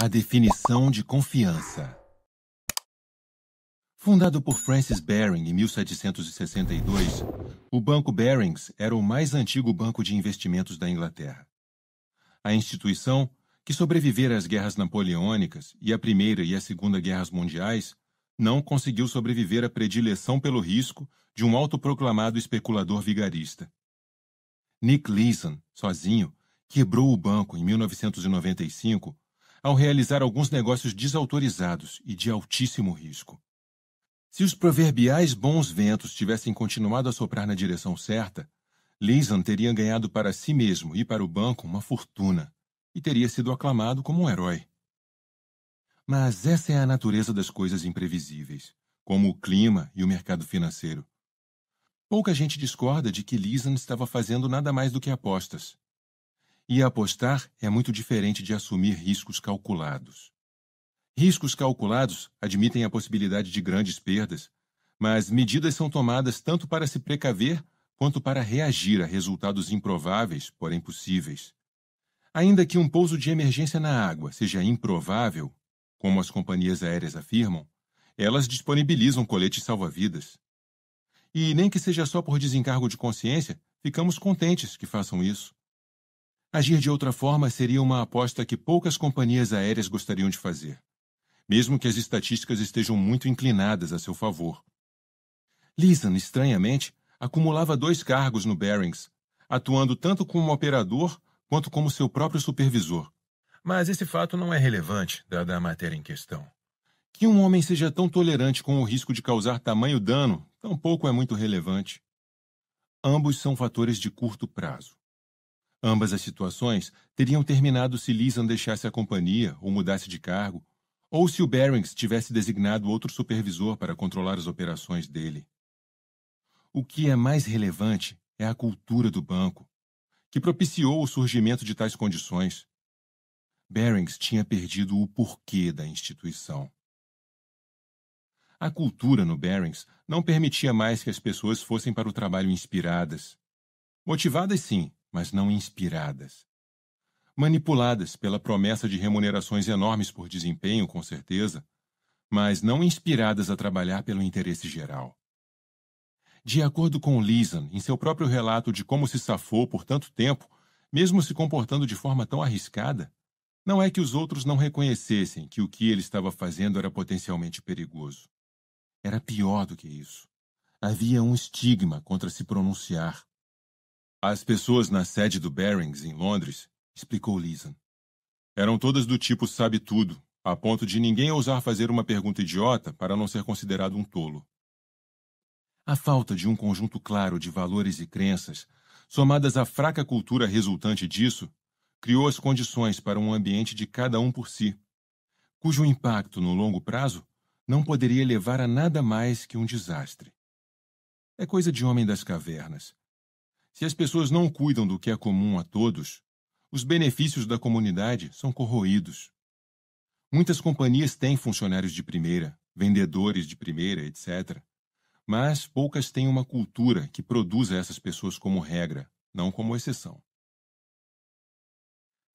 A definição de confiança. Fundado por Francis Baring em 1762, o Banco Barings era o mais antigo banco de investimentos da Inglaterra. A instituição, que sobrevivera às guerras napoleônicas e à Primeira e à Segunda Guerras Mundiais, não conseguiu sobreviver à predileção pelo risco de um autoproclamado especulador vigarista. Nick Leeson, sozinho, quebrou o banco em 1995 ao realizar alguns negócios desautorizados e de altíssimo risco. Se os proverbiais bons ventos tivessem continuado a soprar na direção certa, Leeson teria ganhado para si mesmo e para o banco uma fortuna e teria sido aclamado como um herói. Mas essa é a natureza das coisas imprevisíveis, como o clima e o mercado financeiro. Pouca gente discorda de que Leeson estava fazendo nada mais do que apostas. E apostar é muito diferente de assumir riscos calculados. Riscos calculados admitem a possibilidade de grandes perdas, mas medidas são tomadas tanto para se precaver quanto para reagir a resultados improváveis, porém possíveis. Ainda que um pouso de emergência na água seja improvável, como as companhias aéreas afirmam, elas disponibilizam coletes salva-vidas. E nem que seja só por desencargo de consciência, ficamos contentes que façam isso. Agir de outra forma seria uma aposta que poucas companhias aéreas gostariam de fazer, mesmo que as estatísticas estejam muito inclinadas a seu favor. Leeson, estranhamente, acumulava 2 cargos no Barings, atuando tanto como operador quanto como seu próprio supervisor. Mas esse fato não é relevante, dada a matéria em questão. Que um homem seja tão tolerante com o risco de causar tamanho dano, tampouco é muito relevante. Ambos são fatores de curto prazo. Ambas as situações teriam terminado se Leeson deixasse a companhia ou mudasse de cargo, ou se o Barings tivesse designado outro supervisor para controlar as operações dele. O que é mais relevante é a cultura do banco, que propiciou o surgimento de tais condições. Barings tinha perdido o porquê da instituição. A cultura no Barings não permitia mais que as pessoas fossem para o trabalho inspiradas. Motivadas sim, mas não inspiradas. Manipuladas pela promessa de remunerações enormes por desempenho, com certeza, mas não inspiradas a trabalhar pelo interesse geral. De acordo com Leeson, em seu próprio relato de como se safou por tanto tempo, mesmo se comportando de forma tão arriscada, não é que os outros não reconhecessem que o que ele estava fazendo era potencialmente perigoso. Era pior do que isso. Havia um estigma contra se pronunciar. As pessoas na sede do Barings, em Londres, explicou Leeson, eram todas do tipo sabe-tudo, a ponto de ninguém ousar fazer uma pergunta idiota para não ser considerado um tolo. A falta de um conjunto claro de valores e crenças, somadas à fraca cultura resultante disso, criou as condições para um ambiente de cada um por si, cujo impacto no longo prazo não poderia levar a nada mais que um desastre. É coisa de homem das cavernas. Se as pessoas não cuidam do que é comum a todos, os benefícios da comunidade são corroídos. Muitas companhias têm funcionários de primeira, vendedores de primeira, etc. Mas poucas têm uma cultura que produza essas pessoas como regra, não como exceção.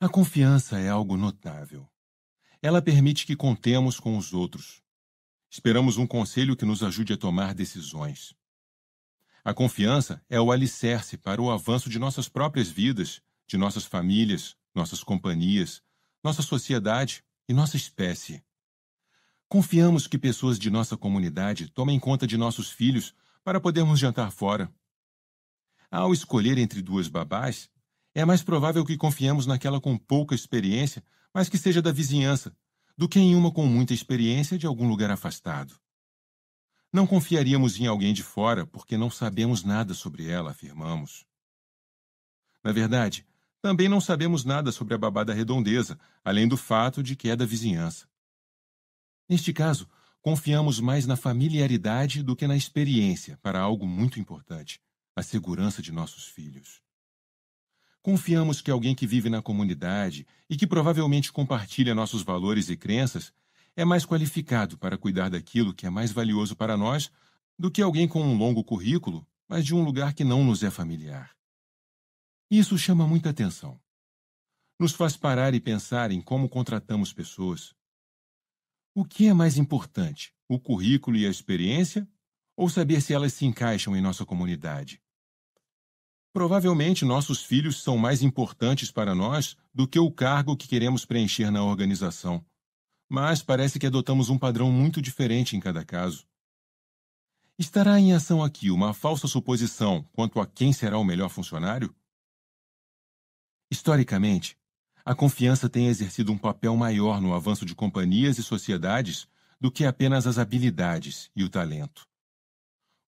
A confiança é algo notável. Ela permite que contemos com os outros. Esperamos um conselho que nos ajude a tomar decisões. A confiança é o alicerce para o avanço de nossas próprias vidas, de nossas famílias, nossas companhias, nossa sociedade e nossa espécie. Confiamos que pessoas de nossa comunidade tomem conta de nossos filhos para podermos jantar fora. Ao escolher entre 2 babás, é mais provável que confiemos naquela com pouca experiência, mas que seja da vizinhança, do que em uma com muita experiência de algum lugar afastado. Não confiaríamos em alguém de fora porque não sabemos nada sobre ela, afirmamos. Na verdade, também não sabemos nada sobre a babá da redondeza, além do fato de que é da vizinhança. Neste caso, confiamos mais na familiaridade do que na experiência para algo muito importante, a segurança de nossos filhos. Confiamos que alguém que vive na comunidade e que provavelmente compartilha nossos valores e crenças é mais qualificado para cuidar daquilo que é mais valioso para nós do que alguém com um longo currículo, mas de um lugar que não nos é familiar. Isso chama muita atenção. nos faz parar e pensar em como contratamos pessoas. O que é mais importante, o currículo e a experiência, ou saber se elas se encaixam em nossa comunidade? Provavelmente nossos filhos são mais importantes para nós do que o cargo que queremos preencher na organização, mas parece que adotamos um padrão muito diferente em cada caso. Estará em ação aqui uma falsa suposição quanto a quem será o melhor funcionário? Historicamente, a confiança tem exercido um papel maior no avanço de companhias e sociedades do que apenas as habilidades e o talento.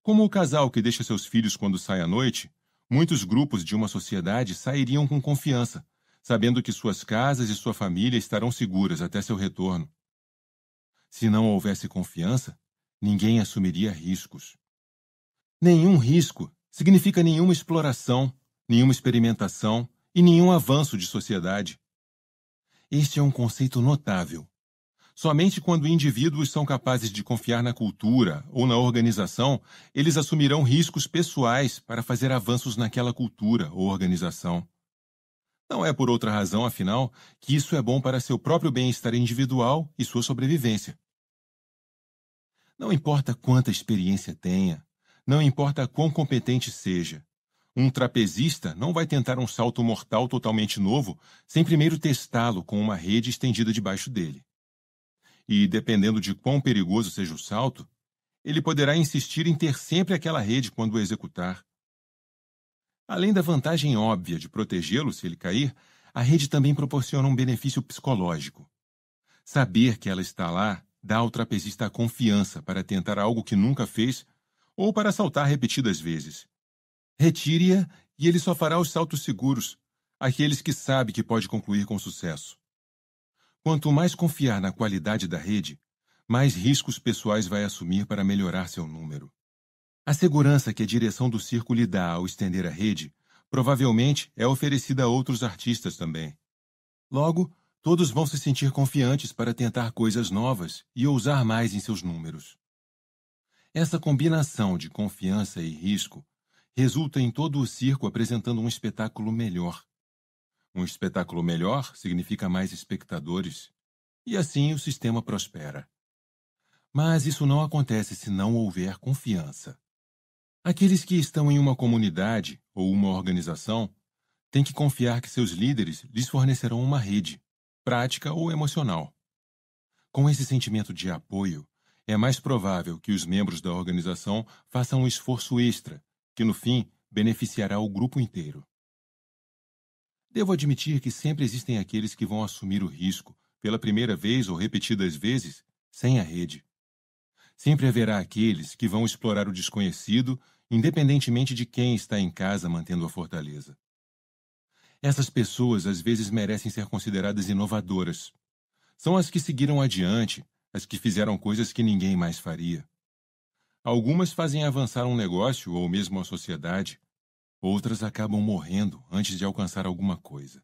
Como o casal que deixa seus filhos quando sai à noite, muitos grupos de uma sociedade sairiam com confiança, sabendo que suas casas e sua família estarão seguras até seu retorno. Se não houvesse confiança, ninguém assumiria riscos. Nenhum risco significa nenhuma exploração, nenhuma experimentação e nenhum avanço de sociedade. Este é um conceito notável. Somente quando indivíduos são capazes de confiar na cultura ou na organização, eles assumirão riscos pessoais para fazer avanços naquela cultura ou organização. Não é por outra razão, afinal, que isso é bom para seu próprio bem-estar individual e sua sobrevivência. Não importa quanta experiência tenha, não importa quão competente seja, um trapezista não vai tentar um salto mortal totalmente novo sem primeiro testá-lo com uma rede estendida debaixo dele. E, dependendo de quão perigoso seja o salto, ele poderá insistir em ter sempre aquela rede quando o executar. Além da vantagem óbvia de protegê-lo se ele cair, a rede também proporciona um benefício psicológico. Saber que ela está lá dá ao trapezista a confiança para tentar algo que nunca fez ou para saltar repetidas vezes. Retire-a e ele só fará os saltos seguros, aqueles que sabe que pode concluir com sucesso. Quanto mais confiar na qualidade da rede, mais riscos pessoais vai assumir para melhorar seu número. A segurança que a direção do circo lhe dá ao estender a rede provavelmente é oferecida a outros artistas também. Logo, todos vão se sentir confiantes para tentar coisas novas e ousar mais em seus números. Essa combinação de confiança e risco resulta em todo o circo apresentando um espetáculo melhor. Um espetáculo melhor significa mais espectadores, e assim o sistema prospera. Mas isso não acontece se não houver confiança. Aqueles que estão em uma comunidade ou uma organização têm que confiar que seus líderes lhes fornecerão uma rede, prática ou emocional. Com esse sentimento de apoio, é mais provável que os membros da organização façam um esforço extra, que no fim beneficiará o grupo inteiro. Devo admitir que sempre existem aqueles que vão assumir o risco, pela primeira vez ou repetidas vezes, sem a rede. Sempre haverá aqueles que vão explorar o desconhecido, independentemente de quem está em casa mantendo a fortaleza. Essas pessoas às vezes merecem ser consideradas inovadoras. São as que seguiram adiante, as que fizeram coisas que ninguém mais faria. Algumas fazem avançar um negócio ou mesmo a sociedade. Outras acabam morrendo antes de alcançar alguma coisa.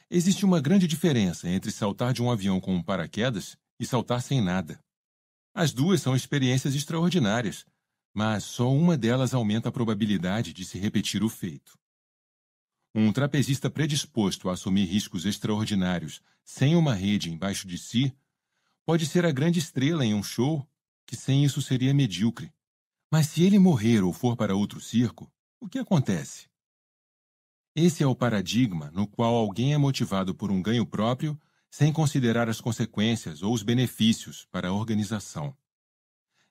Existe uma grande diferença entre saltar de um avião com um paraquedas e saltar sem nada. As duas são experiências extraordinárias, mas só uma delas aumenta a probabilidade de se repetir o feito. Um trapezista predisposto a assumir riscos extraordinários sem uma rede embaixo de si pode ser a grande estrela em um show que sem isso seria medíocre. Mas se ele morrer ou for para outro circo, o que acontece? Esse é o paradigma no qual alguém é motivado por um ganho próprio sem considerar as consequências ou os benefícios para a organização.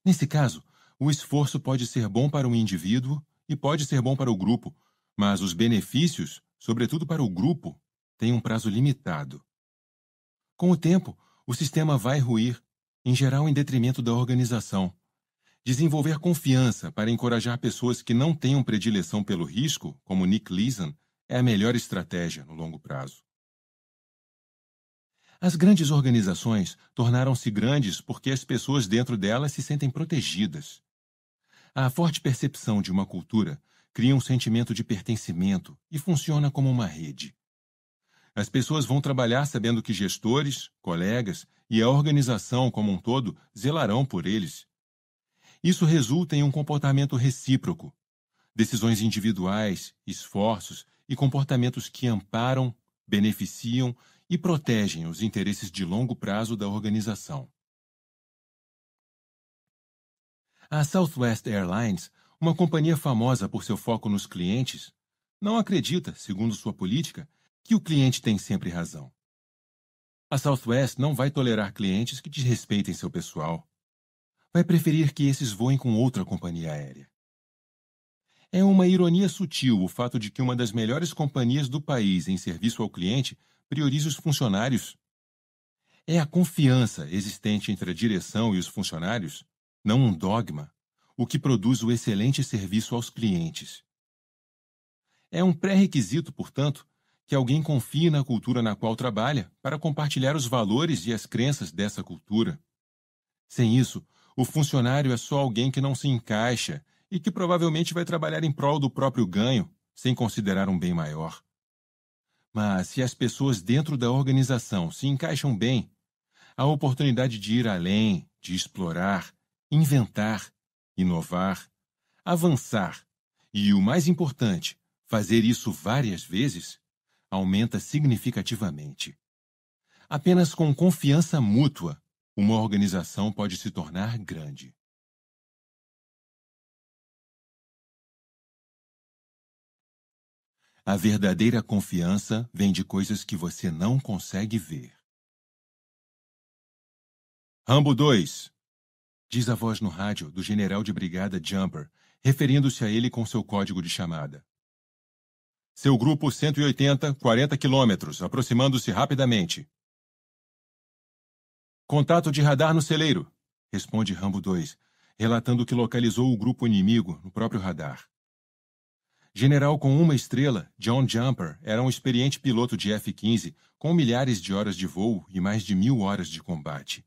Nesse caso, o esforço pode ser bom para um indivíduo e pode ser bom para o grupo, mas os benefícios, sobretudo para o grupo, têm um prazo limitado. Com o tempo, o sistema vai ruir, em geral em detrimento da organização. Desenvolver confiança para encorajar pessoas que não tenham predileção pelo risco, como Nick Leeson, é a melhor estratégia no longo prazo. As grandes organizações tornaram-se grandes porque as pessoas dentro delas se sentem protegidas. A forte percepção de uma cultura cria um sentimento de pertencimento e funciona como uma rede. As pessoas vão trabalhar sabendo que gestores, colegas e a organização como um todo zelarão por eles. Isso resulta em um comportamento recíproco, decisões individuais, esforços e comportamentos que amparam beneficiam e protegem os interesses de longo prazo da organização. A Southwest Airlines, uma companhia famosa por seu foco nos clientes, não acredita, segundo sua política, que o cliente tem sempre razão. A Southwest não vai tolerar clientes que desrespeitem seu pessoal. Vai preferir que esses voem com outra companhia aérea. É uma ironia sutil o fato de que uma das melhores companhias do país em serviço ao cliente priorize os funcionários. É a confiança existente entre a direção e os funcionários, não um dogma, o que produz o excelente serviço aos clientes. É um pré-requisito, portanto, que alguém confie na cultura na qual trabalha para compartilhar os valores e as crenças dessa cultura. Sem isso, o funcionário é só alguém que não se encaixa e que provavelmente vai trabalhar em prol do próprio ganho, sem considerar um bem maior. Mas se as pessoas dentro da organização se encaixam bem, a oportunidade de ir além, de explorar, inventar, inovar, avançar e, o mais importante, fazer isso várias vezes, aumenta significativamente. Apenas com confiança mútua, uma organização pode se tornar grande. A verdadeira confiança vem de coisas que você não consegue ver. Rambo 2, diz a voz no rádio do general de brigada Jumper, referindo-se a ele com seu código de chamada. Seu grupo 180, 40 quilômetros, aproximando-se rapidamente. Contato de radar no celeiro, responde Rambo 2, relatando que localizou o grupo inimigo no próprio radar. General com uma estrela, John Jumper era um experiente piloto de F-15 com milhares de horas de voo e mais de 1000 horas de combate.